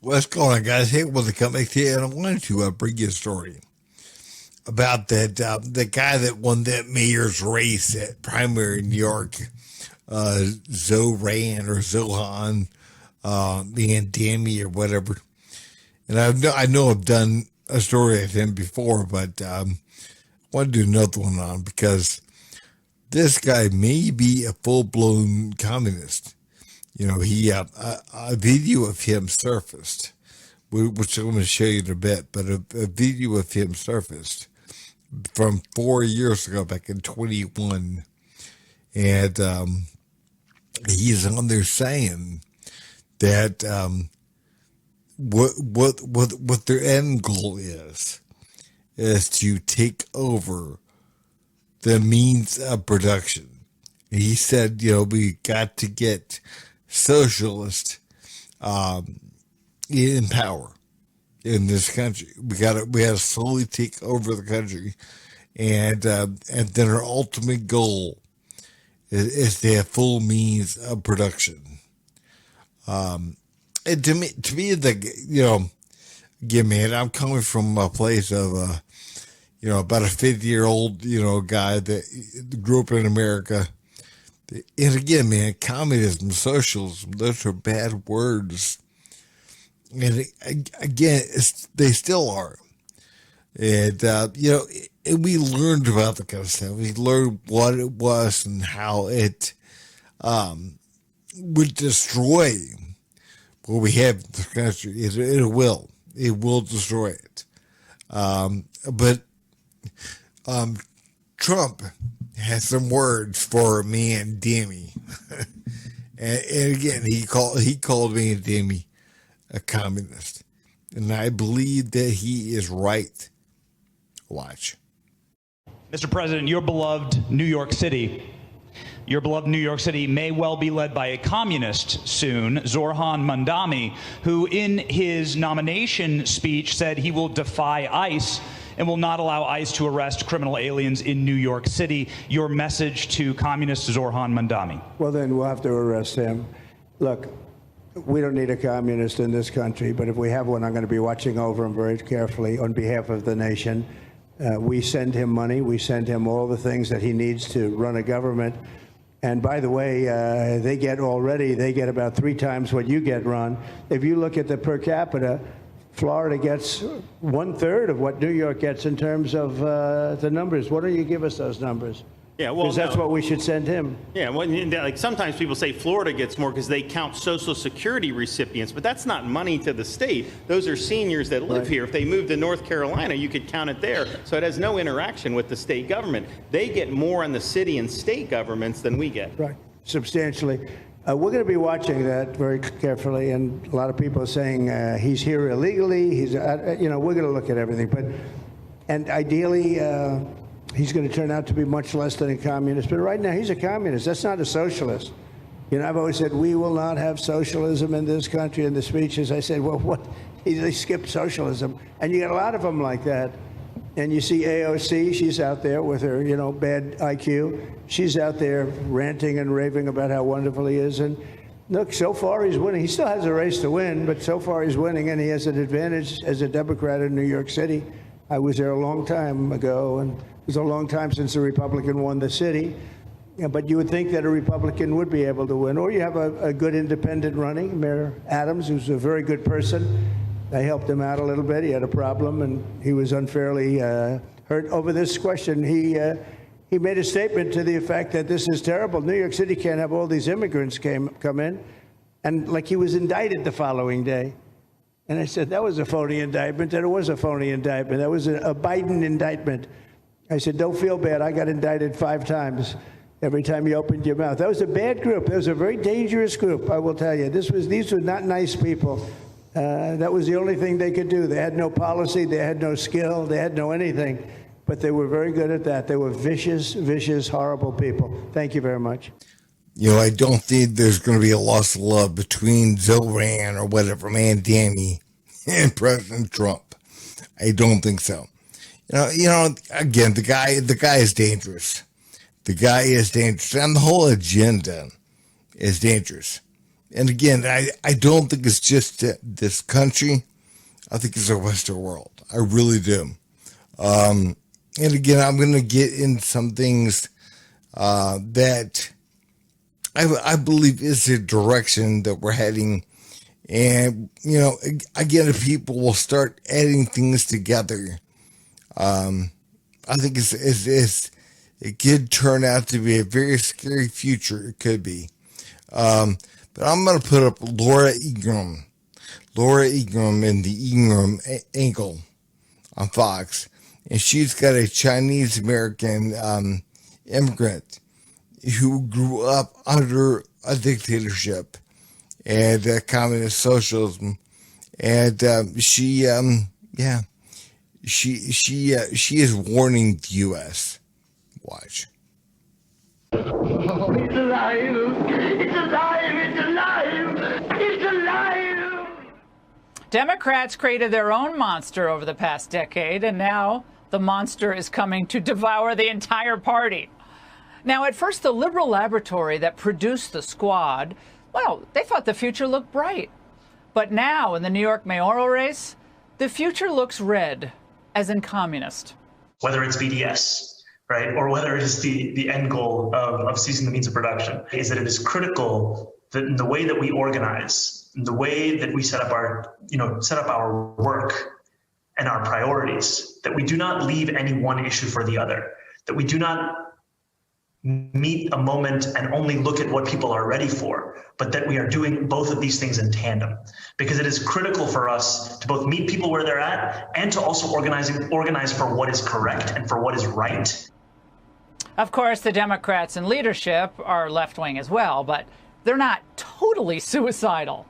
What's going on, guys? Hey, well, to come back to you, and I wanted to bring you a story about that the guy that won that mayor's race at primary in New York, Zohan, Dammy or whatever. And I know I've done a story of him before, but I want to do another one on because this guy may be a full blown communist. You know, a video of him surfaced, which I'm going to show you in a bit, but a video of him surfaced from 4 years ago, back in 21. And he's on there saying that what their end goal is to take over the means of production. And he said, you know, we got to get socialists in power in this country. We got to slowly take over the country, and then our ultimate goal is to have full means of production. And to me, again, man, I'm coming from a place of about a 50-year-old guy that grew up in America. And again, man, communism, socialism, those are bad words. And again, they still are. And, and we learned about the kind of stuff. We learned what it was and how it would destroy what we have in this country. It will. It will destroy it. But Trump has some words for me and Dammy. and again, he called me and Dammy a communist. And I believe that he is right. Watch. Mr. President, your beloved New York City may well be led by a communist soon, Zorhan Mandami, who in his nomination speech said he will defy ICE and will not allow ICE to arrest criminal aliens in New York City. Your message to communist Zorhan Mandami? Well, then we'll have to arrest him. Look, we don't need a communist in this country, but if we have one, I'm going to be watching over him very carefully on behalf of the nation. We send him money. We send him all the things that he needs to run a government. And by the way, they get about 3 times what you get, Ron. If you look at the per capita, Florida gets 1/3 of what New York gets in terms of the numbers. Why don't you give us those numbers? Yeah, well, because that's what we should send him. Yeah, well, like sometimes people say Florida gets more because they count Social Security recipients, but that's not money to the state. Those are seniors that live here. If they moved to North Carolina, you could count it there. So it has no interaction with the state government. They get more in the city and state governments than we get. Right, substantially. We're going to be watching that very carefully, and a lot of people are saying he's here illegally. We're going to look at everything, and ideally. He's going to turn out to be much less than a communist. But right now, he's a communist. That's not a socialist. I've always said, we will not have socialism in this country. In the speeches, I said, well, what? They skipped socialism. And you got a lot of them like that. And you see AOC, she's out there with her, bad IQ. She's out there ranting and raving about how wonderful he is. And look, so far he's winning. He still has a race to win, but so far he's winning, and he has an advantage as a Democrat in New York City. I was there a long time ago, and it was a long time since a Republican won the city. Yeah, but you would think that a Republican would be able to win. Or you have a good independent running, Mayor Adams, who's a very good person. I helped him out a little bit. He had a problem, and he was unfairly hurt over this question. He made a statement to the effect that this is terrible. New York City can't have all these immigrants come in. And like he was indicted the following day. And I said, that was a phony indictment. And it was a phony indictment. That was a Biden indictment. I said, don't feel bad. I got indicted 5 times every time you opened your mouth. That was a bad group. That was a very dangerous group, I will tell you. These were not nice people. That was the only thing they could do. They had no policy. They had no skill. They had no anything. But they were very good at that. They were vicious, vicious, horrible people. Thank you very much. I don't think there's going to be a loss of love between Zoran or whatever, man, Dammy, and President Trump. I don't think so. Again, the guy is dangerous. The guy is dangerous, and the whole agenda is dangerous. And again, I don't think it's just this country. I think it's the Western world. I really do. And again, I'm going to get in some things that I believe is the direction that we're heading. And, again, if people will start adding things together, I think it could turn out to be a very scary future. It could be. But I'm going to put up Laura Ingraham in the Ingraham Angle on Fox. And she's got a Chinese American immigrant who grew up under a dictatorship and communist socialism. And she is warning the U.S. Watch. Oh, it's alive! It's alive! It's alive! It's alive! Democrats created their own monster over the past decade, and now the monster is coming to devour the entire party. Now, at first, the liberal laboratory that produced the squad, well, they thought the future looked bright. But now, in the New York mayoral race, the future looks red, as in communist. Whether it's BDS, right, or whether it is the end goal of seizing the means of production, is that it is critical that in the way that we organize, in the way that we set up our work and our priorities, that we do not leave any one issue for the other, that we do not meet a moment and only look at what people are ready for, but that we are doing both of these things in tandem, because it is critical for us to both meet people where they're at and to also organize for what is correct and for what is right. Of course, the Democrats in leadership are left-wing as well, but they're not totally suicidal.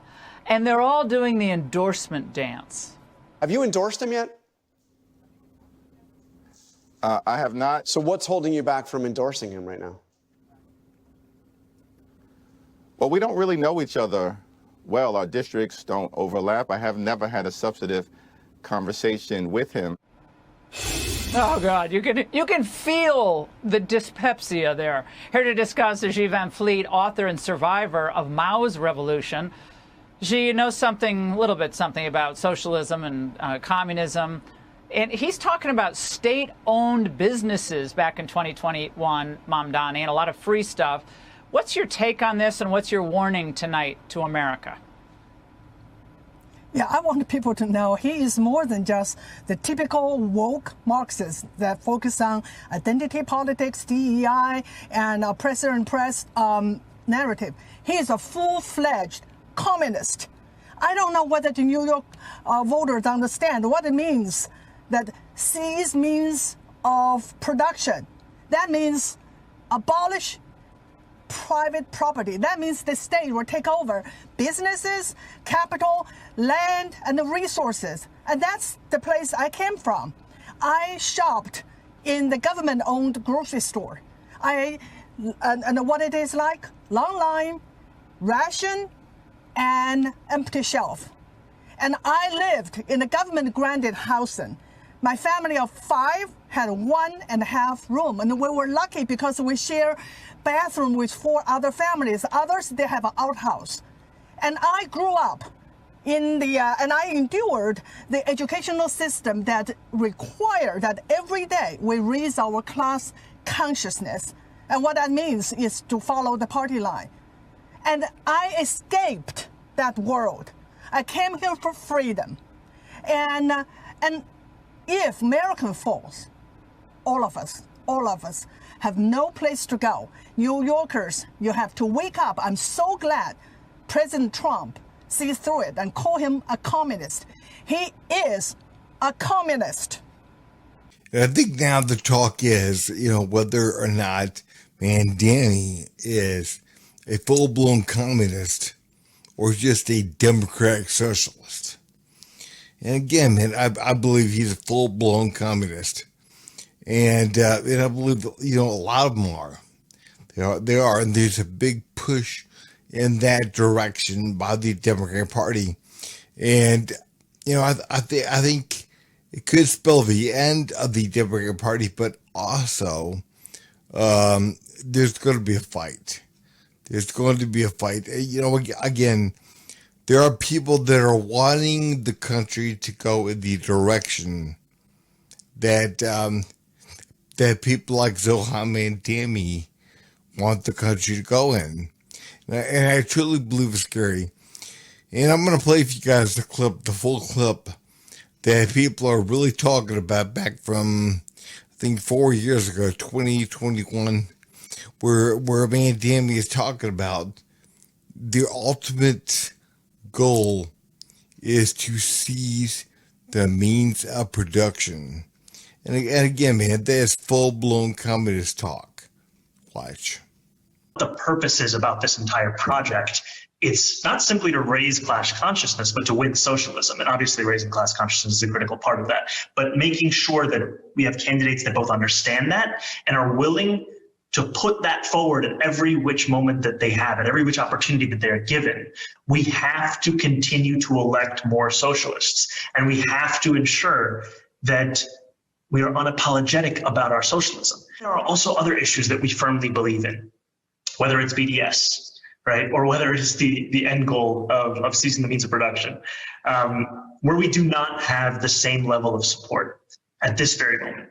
And they're all doing the endorsement dance. Have you endorsed him yet? I have not. So what's holding you back from endorsing him right now? Well, we don't really know each other well. Our districts don't overlap. I have never had a substantive conversation with him. Oh, God, you can feel the dyspepsia there. Here to discuss is Xi Van Fleet, author and survivor of Mao's revolution. Xi knows a little bit about socialism and communism. And he's talking about state-owned businesses back in 2021, Mamdani, and a lot of free stuff. What's your take on this, and what's your warning tonight to America? Yeah, I want people to know he is more than just the typical woke Marxist that focus on identity politics, DEI, and oppressor and oppressed narrative. He is a full-fledged communist. I don't know whether the New York voters understand what it means. That seize means of production. That means abolish private property. That means the state will take over businesses, capital, land, and the resources. And that's the place I came from. I shopped in the government-owned grocery store. And what it is like? Long line, ration, and empty shelf. And I lived in a government-granted housing. My family of 5 had 1.5 room, and we were lucky because we share bathroom with 4 other families. Others, they have an outhouse. And I grew up and I endured the educational system that required that every day we raise our class consciousness. And what that means is to follow the party line. And I escaped that world. I came here for freedom. And if America falls, all of us have no place to go. New Yorkers, you have to wake up. I'm so glad President Trump sees through it and call him a communist. He is a communist. I think now the talk is, whether or not Mandani is a full-blown communist or just a democratic socialist. And again, man, I believe he's a full-blown communist. And I believe, a lot of them are. They are, and there's a big push in that direction by the Democratic Party. And, I think it could spell the end of the Democratic Party, but also there's going to be a fight There's going to be a fight. Again, there are people that are wanting the country to go in the direction that that people like Zohan Mandami want the country to go in. And I truly believe it's scary. And I'm going to play for you guys the full clip that people are really talking about back from, I think, 4 years ago, 2021, where Mandami is talking about the ultimate goal is to seize the means of production. And again, man, that is full-blown communist talk. Watch. The purpose is about this entire project. It's not simply to raise class consciousness, but to win socialism. And obviously raising class consciousness is a critical part of that. But making sure that we have candidates that both understand that and are willing to put that forward at every which moment that they have, at every which opportunity that they're given. We have to continue to elect more socialists. And we have to ensure that we are unapologetic about our socialism. There are also other issues that we firmly believe in, whether it's BDS, right, or whether it is the end goal of ceasing the means of production, where we do not have the same level of support at this very moment.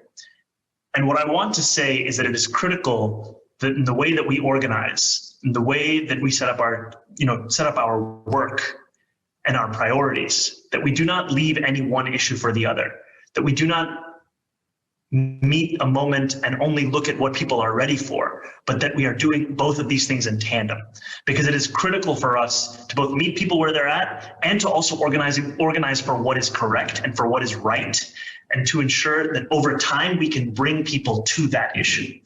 And what I want to say is that it is critical that in the way that we organize, in the way that we set up our work and our priorities, that we do not leave any one issue for the other, that we do not meet a moment and only look at what people are ready for, but that we are doing both of these things in tandem, because it is critical for us to both meet people where they're at and to also organize for what is correct and for what is right, and to ensure that over time we can bring people to that issue.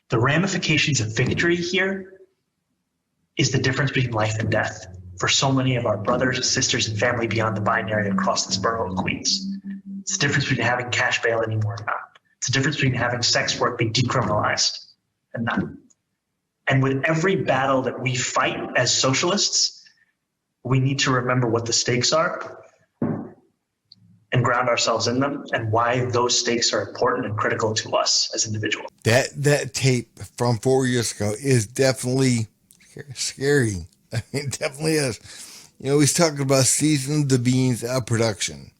The ramifications of victory here is the difference between life and death for so many of our brothers, sisters, and family beyond the binary across this borough of Queens. It's the difference between having cash bail anymore or not. It's the difference between having sex work be decriminalized and not. And with every battle that we fight as socialists, we need to remember what the stakes are and ground ourselves in them and why those stakes are important and critical to us as individuals. That tape from 4 years ago is definitely scary. I mean, it definitely is. He's talking about seizing the means of production.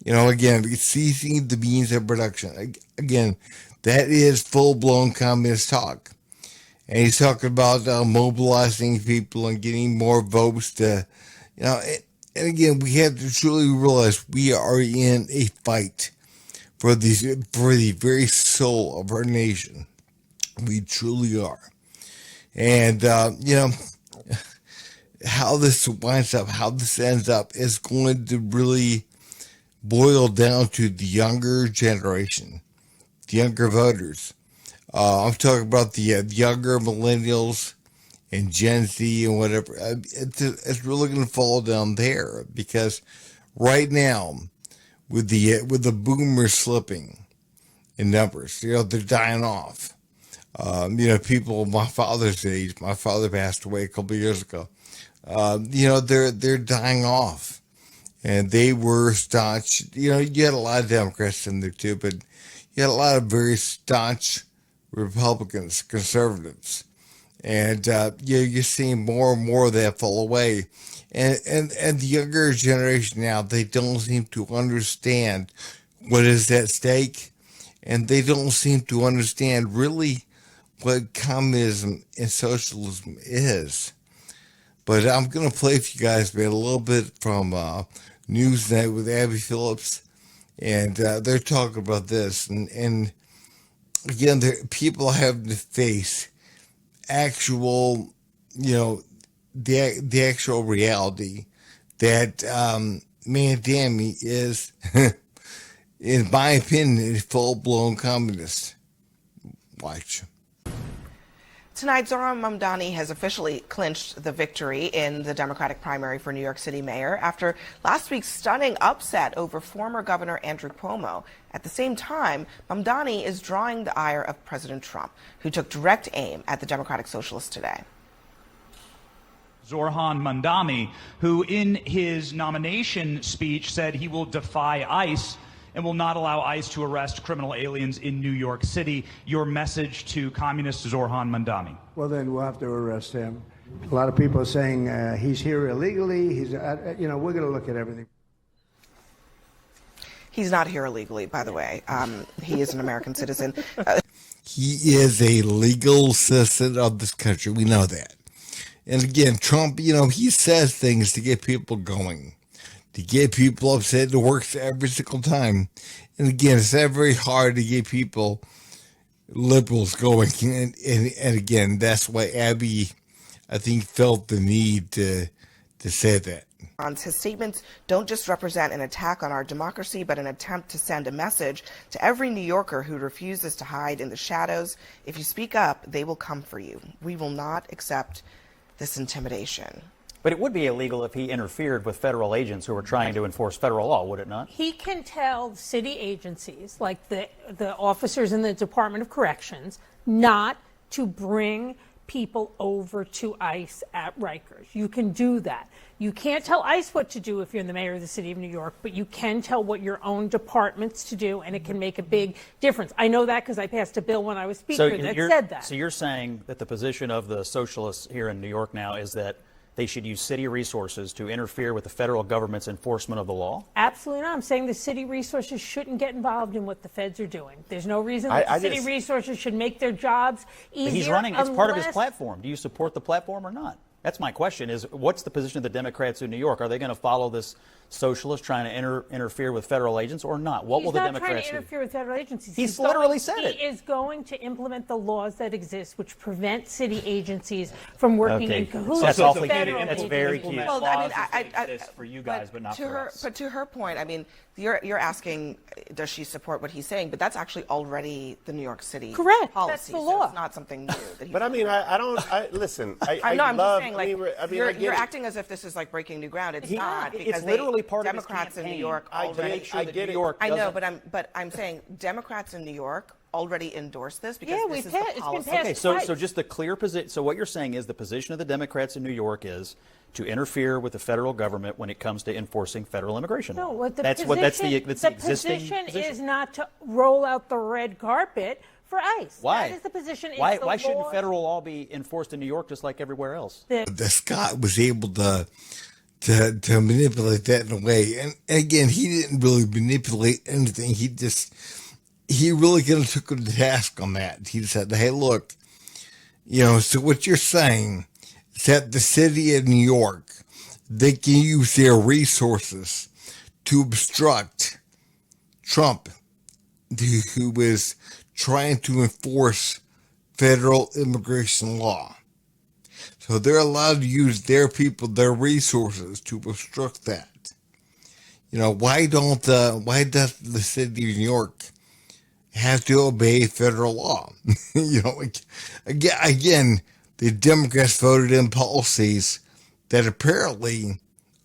Again, seizing the means of production. Again, that is full-blown communist talk. And he's talking about mobilizing people and getting more votes to, and again, we have to truly realize we are in a fight for the very soul of our nation. We truly are. And, how this winds up, how this ends up is going to really boil down to the younger generation, the younger voters. I'm talking about the younger millennials and Gen Z and whatever. It's really going to fall down there, because right now, with the boomers slipping in numbers, they're dying off. People my father's age. My father passed away a couple of years ago. They're dying off. And they were staunch. You had a lot of Democrats in there too, but you had a lot of very staunch Republicans, conservatives. And you're seeing more and more of that fall away. And the younger generation now, they don't seem to understand what is at stake. And they don't seem to understand really what communism and socialism is. But I'm going to play for you guys, man, a little bit from Newsnight with Abby Phillips, and they're talking about this, and again, people have to face actual, the actual reality that Mandami is, in my opinion, a full-blown communist. Watch. Tonight, Zohran Mamdani has officially clinched the victory in the Democratic primary for New York City mayor after last week's stunning upset over former Governor Andrew Cuomo. At the same time, Mamdani is drawing the ire of President Trump, who took direct aim at the Democratic Socialists today. Zohran Mamdani, who in his nomination speech said he will defy ICE and will not allow ICE to arrest criminal aliens in New York City. Your message to communist Zohran Mamdani? Well, then we'll have to arrest him. A lot of people are saying he's here illegally. He's, you know, we're going to look at everything. He's not here illegally, by the way. He is an American citizen. He is a legal citizen of this country. We know that. And again, Trump, you know, he says things to get people going, to get people upset. It works every single time. And again, it's not very hard to get people, liberals, going. And again, that's why Abby, I think, felt the need to say that. His statements don't just represent an attack on our democracy, but an attempt to send a message to every New Yorker who refuses to hide in the shadows. If you speak up, they will come for you. We will not accept this intimidation. But it would be illegal if he interfered with federal agents who were trying to enforce federal law, would it not? He can tell city agencies, like the officers in the Department of Corrections, not to bring people over to ICE at Rikers. You can do that. You can't tell ICE what to do if you're the mayor of the city of New York, but you can tell what your own departments to do, and it can make a big difference. I know that because I passed a bill when I was speaker that said that. So you're saying that the position of the socialists here in New York now is that they should use city resources to interfere with the federal government's enforcement of the law? Absolutely not. I'm saying the city resources shouldn't get involved in what the feds are doing. There's no reason that the city resources should make their jobs easier. He's running, it's part of his platform. Do you support the platform or not? That's my question, is what's the position of the Democrats in New York? Are they going to follow this socialist trying to interfere with federal agents or not? What will the Democrats do? He's not trying to interfere with federal agencies. He's literally said it. He is going to implement the laws that exist, which prevent city agencies from working in cahoots. That's with awfully federal cute. That's very cute. Well, I mean, for you guys, but not for us. But to her point, I mean, you're asking, does she support what he's saying? But that's actually already the New York City policy. That's the law. So it's not something new. That But I mean, I don't. Listen, I'm love. just saying, like, you're acting as if this is like breaking new ground. It's not, because it's literally part Democrats of his in New York I already. get it. I know, but I'm saying Democrats in New York already endorsed this because this is the policy. It's been passed. Okay, so just the clear position. So what you're saying is the position of the Democrats in New York is to interfere with the federal government when it comes to enforcing federal immigration law. No, what the that's position, the existing position is not to roll out the red carpet for ICE. Why? That is the position. Why shouldn't federal law be enforced in New York just like everywhere else? The Scott was able to manipulate that in a way, and again, he didn't really manipulate anything. He really kind of took him to task on that. He said, "Hey, look, you know, so what you're saying is that the city of New York, they can use their resources to obstruct Trump, who is trying to enforce federal immigration law. So they're allowed to use their people, their resources to obstruct that. You know, why does the city of New York have to obey federal law?" You know, again, the Democrats voted in policies that apparently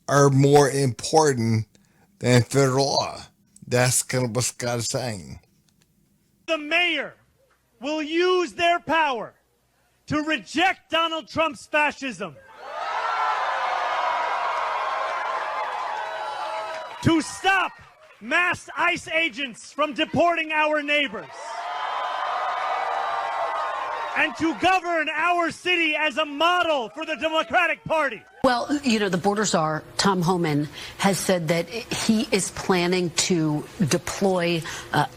are more important than federal law. That's kind of what Scott is saying. The mayor will use their power to reject Donald Trump's fascism, to stop mass ICE agents from deporting our neighbors, and to govern our city as a model for the Democratic Party. Well, you know, the border czar, Tom Homan, has said that he is planning to deploy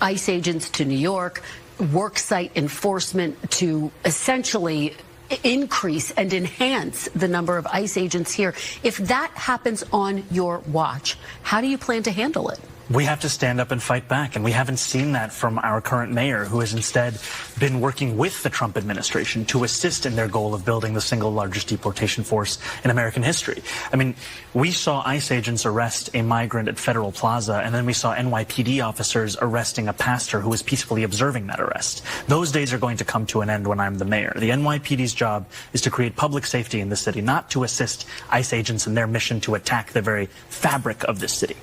ICE agents to New York, worksite enforcement to essentially increase and enhance the number of ICE agents here. If that happens on your watch, how do you plan to handle it? We have to stand up and fight back, and we haven't seen that from our current mayor, who has instead been working with the Trump administration to assist in their goal of building the single largest deportation force in American history. I mean, we saw ICE agents arrest a migrant at Federal Plaza, and then we saw NYPD officers arresting a pastor who was peacefully observing that arrest. Those days are going to come to an end when I'm the mayor. The NYPD's job is to create public safety in the city, not to assist ICE agents in their mission to attack the very fabric of this city.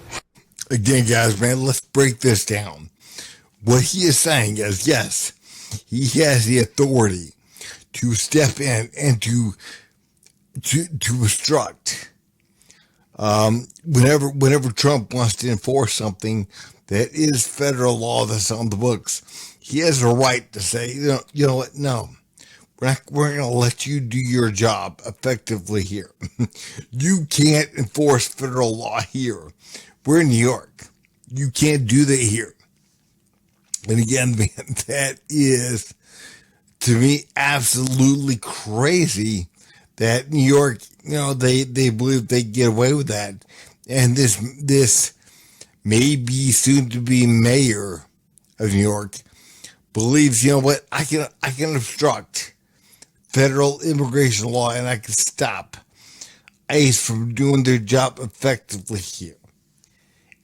Again, guys, man, let's break this down. What he is saying is, yes, he has the authority to step in and to obstruct. Whenever Trump wants to enforce something that is federal law that's on the books, he has a right to say, you know what, no, we're going to let you do your job effectively here. You can't enforce federal law here. We're in New York. You can't do that here. And again, man, that is, to me, absolutely crazy that New York, they believe they get away with that. And this maybe soon to be mayor of New York believes, I can obstruct federal immigration law and I can stop ICE from doing their job effectively here.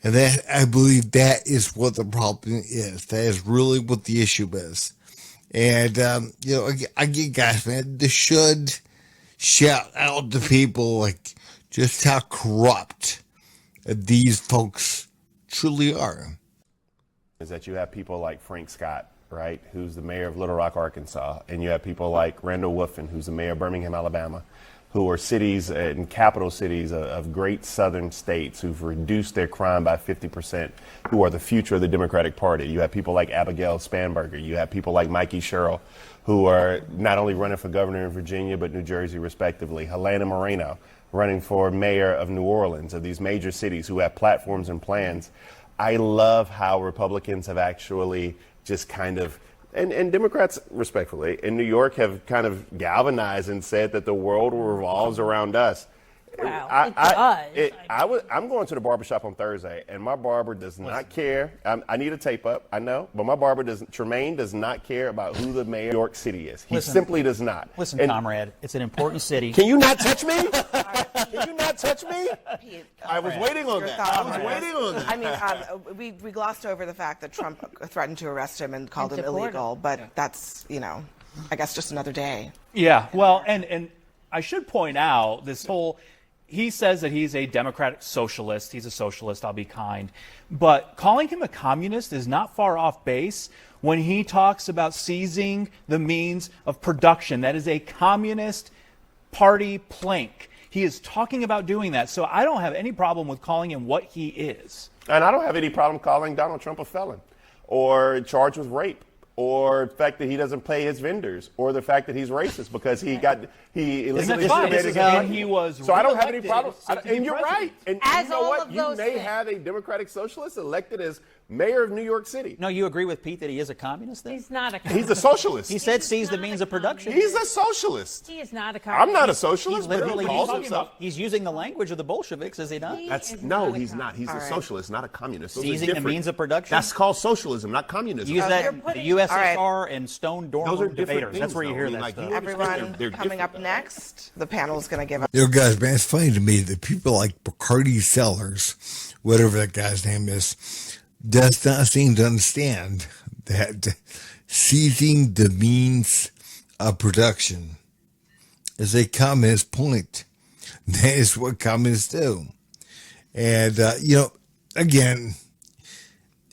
And that, I believe, that is what the problem is. That is really what the issue is. And, I get guys, man, this should shout out to people like just how corrupt these folks truly are. Is that you have people like Frank Scott, right, who's the mayor of Little Rock, Arkansas, and you have people like Randall Wolfen, who's the mayor of Birmingham, Alabama, who are cities and capital cities of great southern states who've reduced their crime by 50%, who are the future of the Democratic Party. You have people like Abigail Spanberger. You have people like Mikey Sherrill, who are not only running for governor in Virginia, but New Jersey, respectively. Helena Moreno, running for mayor of New Orleans, of these major cities who have platforms and plans. I love how Republicans have actually just kind of, and Democrats, respectfully, in New York have kind of galvanized and said that the world revolves around us. Well, I'm going to the barbershop on Thursday, and my barber does not care. I need a tape up, I know, but my barber Tremaine does not care about who the mayor of New York City is. He simply does not. Listen, comrade, it's an important city. Can you not touch me? Can you not touch me? I was waiting on that. I mean, we glossed over the fact that Trump threatened to arrest him and called him illegal, but that's, I guess just another day. Yeah, well, and I should point out this whole, he says that he's a democratic socialist. He's a socialist, I'll be kind. But calling him a communist is not far off base when he talks about seizing the means of production. That is a communist party plank. He is talking about doing that. So I don't have any problem with calling him what he is. And I don't have any problem calling Donald Trump a felon or charged with rape, or the fact that he doesn't pay his vendors, or the fact that he's racist because he illegally and he was. So I don't have any problem. And you're right. And As you know all what? of You those may things. have a Democratic socialist elected as mayor of New York City. No, you agree with Pete that he is a communist then? He's not a communist. He's a socialist. He said seize the means of production. He's a socialist. He is not a communist. I'm not a socialist, but he Literally, calls himself. he's using the language of the Bolsheviks, is he not? He's not. He's a socialist, not a communist. Those Seizing the means of production? That's called socialism, not communism. Use that the USSR and Stone Those are Dormer different debaters. things, That's where you though. hear I mean, that like, stuff. you Everyone They're coming up next, the panel is going to give us. Guys, man, it's funny to me that people like Bacardi Sellers, whatever that guy's name is, does not seem to understand that seizing the means of production is a communist point. That is what communists do. And, again,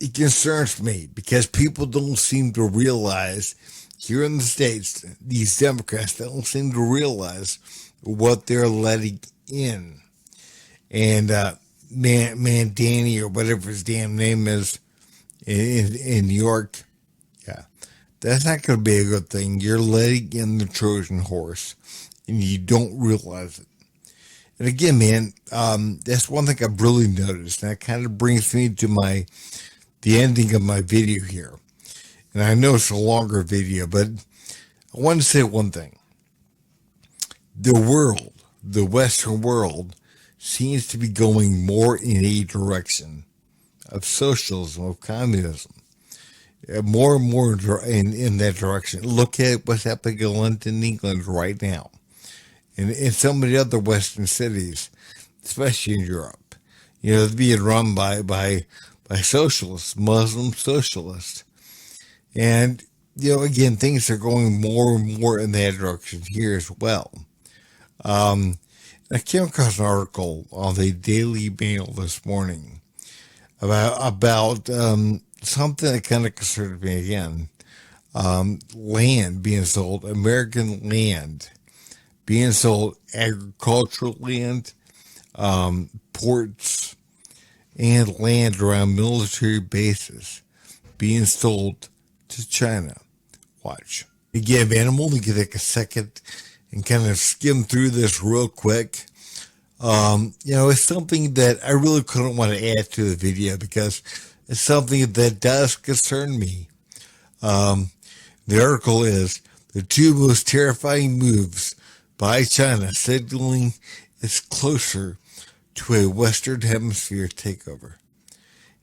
it concerns me because people don't seem to realize here in the States, these Democrats don't seem to realize what they're letting in. And, Danny or whatever his damn name is in New York, yeah, that's not going to be a good thing. You're letting in the Trojan horse, and you don't realize it. And again, man, that's one thing I've really noticed, and that kind of brings me to the ending of my video here. And I know it's a longer video, but I want to say one thing. The world, the Western world, seems to be going more in a direction of socialism, of communism. More and more in that direction. Look at what's happening in London, England right now. And in some of the other Western cities, especially in Europe. They're being run by socialists, Muslim socialists. And, again, things are going more and more in that direction here as well. I came across an article on the Daily Mail this morning about something that kind of concerned me again. Land being sold, American land being sold, agricultural land, ports, and land around military bases being sold to China. Watch. Again, man, I'm only going to take a second and kind of skim through this real quick. It's something that I really couldn't want to add to the video because it's something that does concern me. The article is the two most terrifying moves by China signaling it's closer to a Western Hemisphere takeover.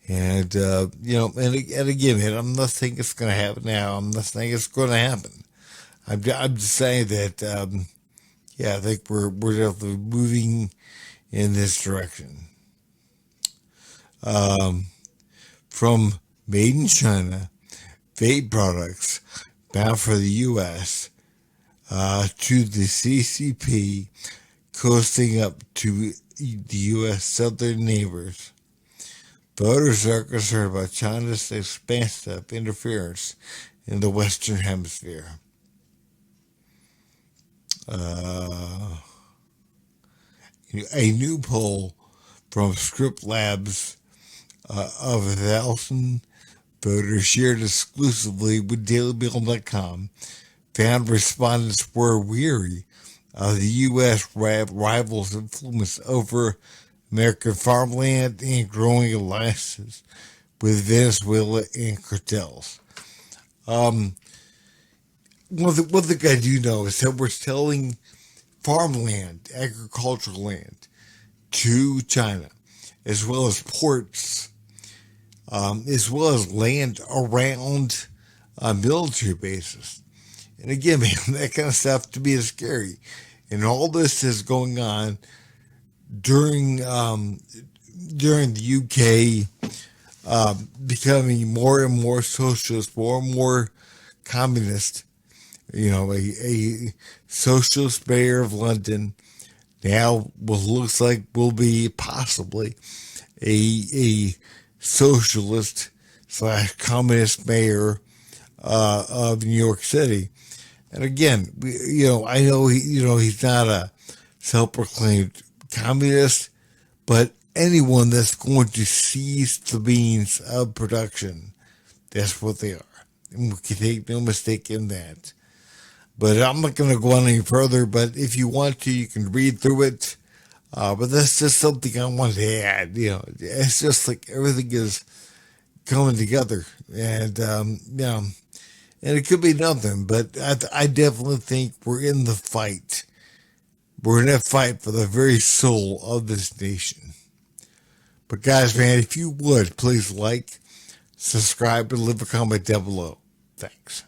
And, and again, man, I'm not saying it's going to happen now. I'm not saying it's going to happen. I'm just saying that, I think we're definitely moving in this direction. From Made in China, vape products bound for the U.S. To the CCP coasting up to the U.S. southern neighbors. Voters are concerned about China's expansive interference in the Western Hemisphere. A new poll from Script Labs of 1,000 voters shared exclusively with DailyMail.com found respondents were weary of the U.S. rivals' influence over American farmland and growing alliances with Venezuela and cartels. One thing I do know is that we're selling farmland, agricultural land, to China, as well as ports, as well as land around military bases. And again, man, that kind of stuff to me is scary. And all this is going on during the UK becoming more and more socialist, more and more communist. A socialist mayor of London now what looks like will be possibly a socialist / communist mayor of New York City. And again, I know he's not a self-proclaimed communist, but anyone that's going to seize the means of production, that's what they are. And we can take no mistake in that. But I'm not going to go on any further, but if you want to, you can read through it. But that's just something I wanted to add. It's just like everything is coming together. And, and it could be nothing, but I definitely think we're in the fight. We're in that fight for the very soul of this nation. But guys, man, if you would, please like, subscribe, and leave a comment down below. Thanks.